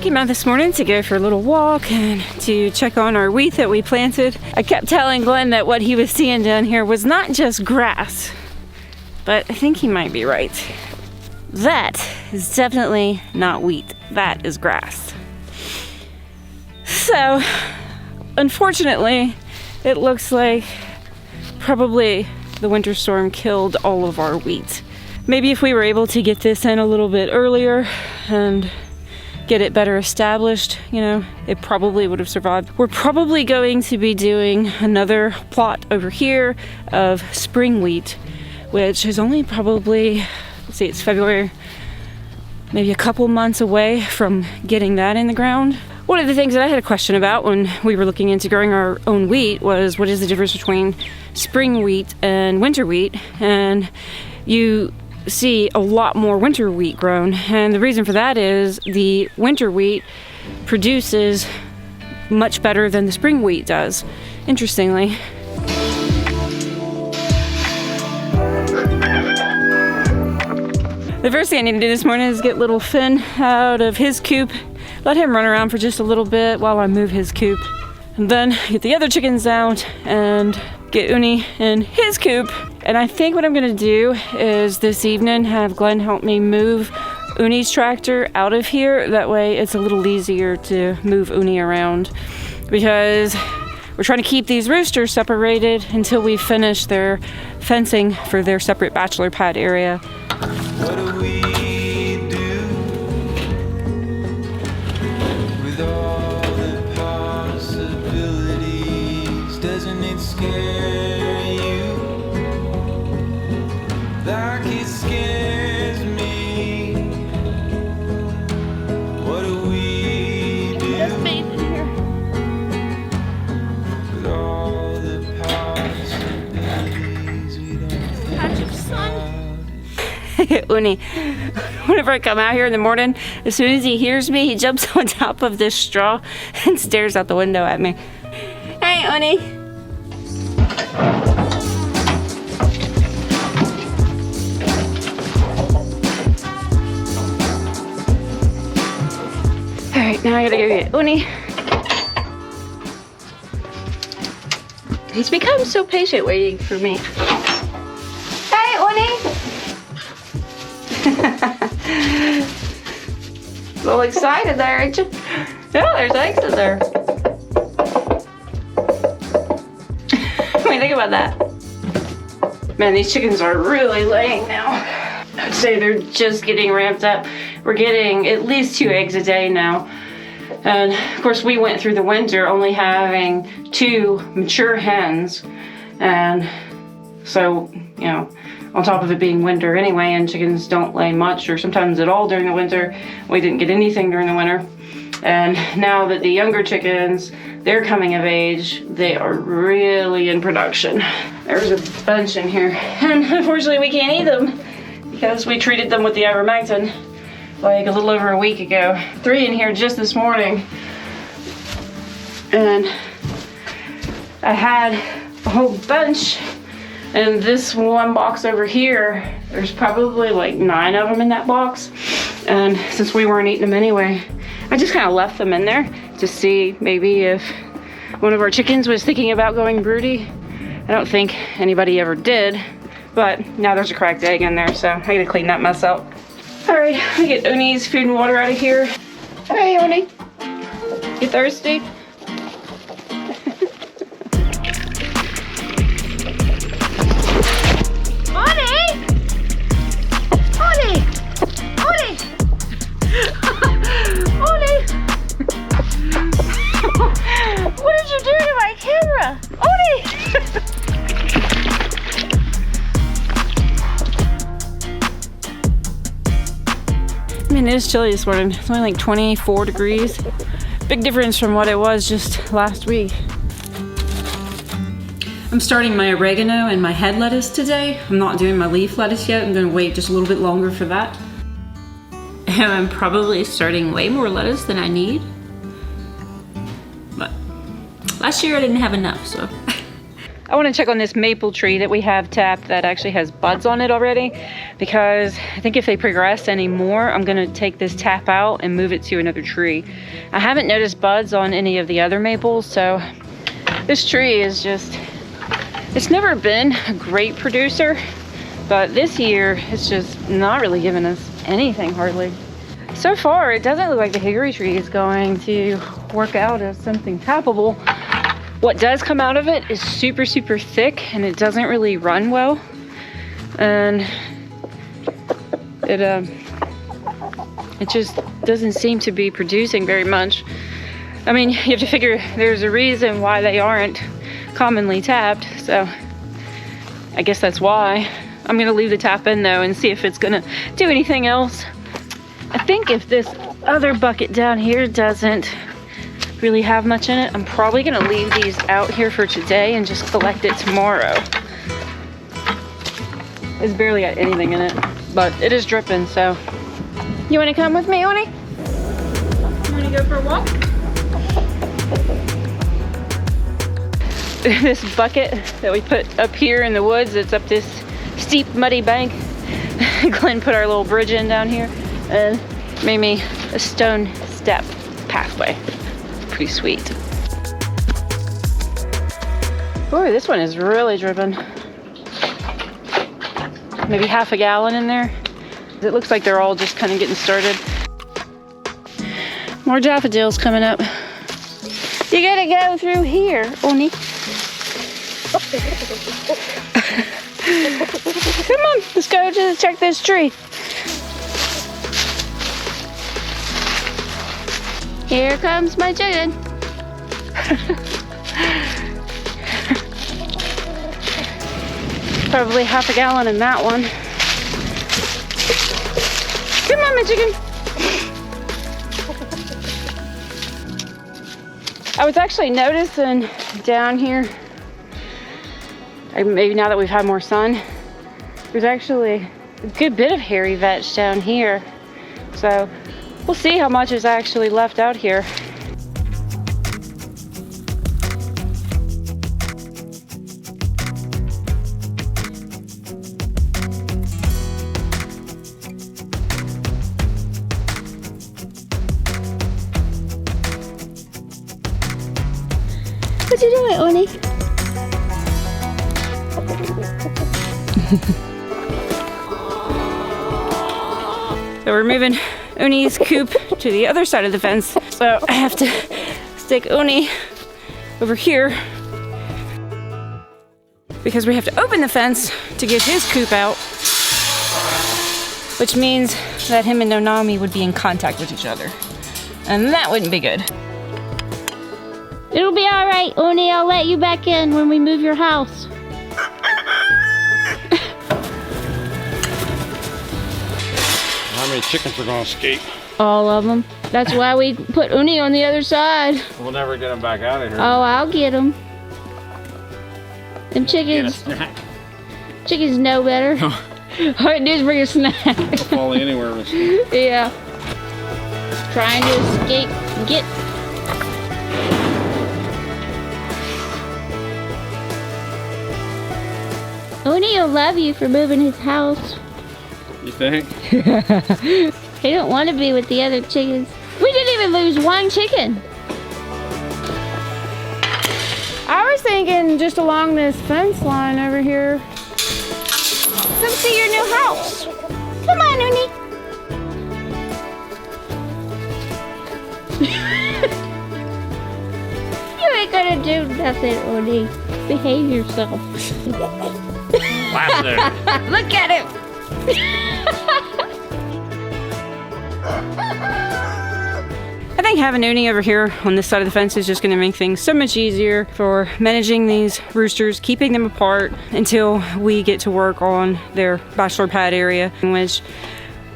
Came out this morning to go for a little walk and to check on our wheat that we planted. I kept telling Glenn that what he was seeing down here was not just grass, but I think he might be right. That is definitely not wheat. That is grass. So, unfortunately, it looks like probably the winter storm killed all of our wheat. Maybe if we were able to get this in a little bit earlier and get it better established, you know, it probably would have survived. We're probably going to be doing another plot over here of spring wheat, which is only probably, let's see, it's February, maybe a couple months away from getting that in the ground. One of the things that I had a question about when we were looking into growing our own wheat was what is the difference between spring wheat and winter wheat? And you see a lot more winter wheat grown, and the reason for that is the winter wheat produces much better than the spring wheat does, interestingly. The first thing I need to do this morning is get little Finn out of his coop, let him run around for just a little bit while I move his coop, and then get the other chickens out and get Uni in his coop. And I think what I'm gonna do is this evening have Glenn help me move Uni's tractor out of here. That way it's a little easier to move Uni around, because we're trying to keep these roosters separated until we finish their fencing for their separate bachelor pad area. What do we do with all the possibilities? Doesn't it scare you like it scares me? What do we do with all the possibilities we don't think about? Uni, whenever I come out here in the morning, as soon as he hears me, he jumps on top of this straw and stares out the window at me. Hey, Uni. All right, now I gotta go get Uni. He's become so patient waiting for me. Hey, Uni. A little excited there, ain't you? Yeah, there's eggs in there. What do you think about that? Man, these chickens are really laying now. I'd say they're just getting ramped up. We're getting at least 2 eggs a day now. And of course, we went through the winter only having 2 mature hens. And so, you know, on top of it being winter anyway, and chickens don't lay much or sometimes at all during the winter. We didn't get anything during the winter. And now that the younger chickens, they're coming of age, they are really in production. There's a bunch in here. And unfortunately we can't eat them because we treated them with the ivermectin like a little over a week ago. 3 in here just this morning. And I had a whole bunch. And this one box over here, there's probably like 9 of them in that box. And since we weren't eating them anyway, I just kind of left them in there to see maybe if one of our chickens was thinking about going broody. I don't think anybody ever did, but now there's a cracked egg in there, so I gotta clean that mess out. All right, let me get Uni's food and water out of here. Hey, Uni, you thirsty? What did you do to my camera? Oni! I mean, it is chilly this morning. It's only like 24 degrees. Big difference from what it was just last week. I'm starting my oregano and my head lettuce today. I'm not doing my leaf lettuce yet. I'm gonna wait just a little bit longer for that. And I'm probably starting way more lettuce than I need. But last year I didn't have enough, so. I want to check on this maple tree that we have tapped that actually has buds on it already, because I think if they progress anymore, I'm going to take this tap out and move it to another tree. I haven't noticed buds on any of the other maples, so this tree is just, it's never been a great producer, but this year it's just not really giving us anything hardly. So far, it doesn't look like the hickory tree is going to work out as something tappable. What does come out of it is super, super thick, and it doesn't really run well. And it just doesn't seem to be producing very much. I mean, you have to figure there's a reason why they aren't commonly tapped, so I guess that's why. I'm gonna leave the tap in though and see if it's gonna do anything else. I think if this other bucket down here doesn't really have much in it, I'm probably gonna leave these out here for today and just collect it tomorrow. It's barely got anything in it, but it is dripping, so. You wanna come with me, Oni? You wanna go for a walk? This bucket that we put up here in the woods, it's up this steep, muddy bank. Glenn put our little bridge in down here and made me a stone step pathway. Pretty sweet. Boy, this one is really dripping. Maybe half a gallon in there. It looks like they're all just kind of getting started. More daffodils coming up. You gotta go through here, Oni. Come on, let's go to check this tree. Here comes my chicken. Probably half a gallon in that one. Come on, my chicken. I was actually noticing down here, maybe now that we've had more sun, there's actually a good bit of hairy vetch down here. So we'll see how much is actually left out here. What you doing, Oni? So we're moving Uni's coop to the other side of the fence. So I have to stick Uni over here because we have to open the fence to get his coop out, which means that him and Nonami would be in contact with each other. And that wouldn't be good. It'll be all right, Oni. I'll let you back in when we move your house. How many chickens are gonna escape? All of them. That's why we put Uni on the other side. We'll never get them back out of here. Oh, I'll get them. Them chickens. Chickens know better. All I do is bring a snack. They'll fall anywhere. Yeah. Trying to escape. Get. Oni will love you for moving his house. You think? He don't want to be with the other chickens. We didn't even lose one chicken. I was thinking just along this fence line over here. Come see your new house. Come on, Uni. You ain't gonna do nothing, Uni. Behave yourself. Laugh there. Look at him. I think having Uni over here on this side of the fence is just going to make things so much easier for managing these roosters, keeping them apart until we get to work on their bachelor pad area, in which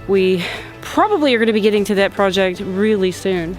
we probably are going to be getting to that project really soon.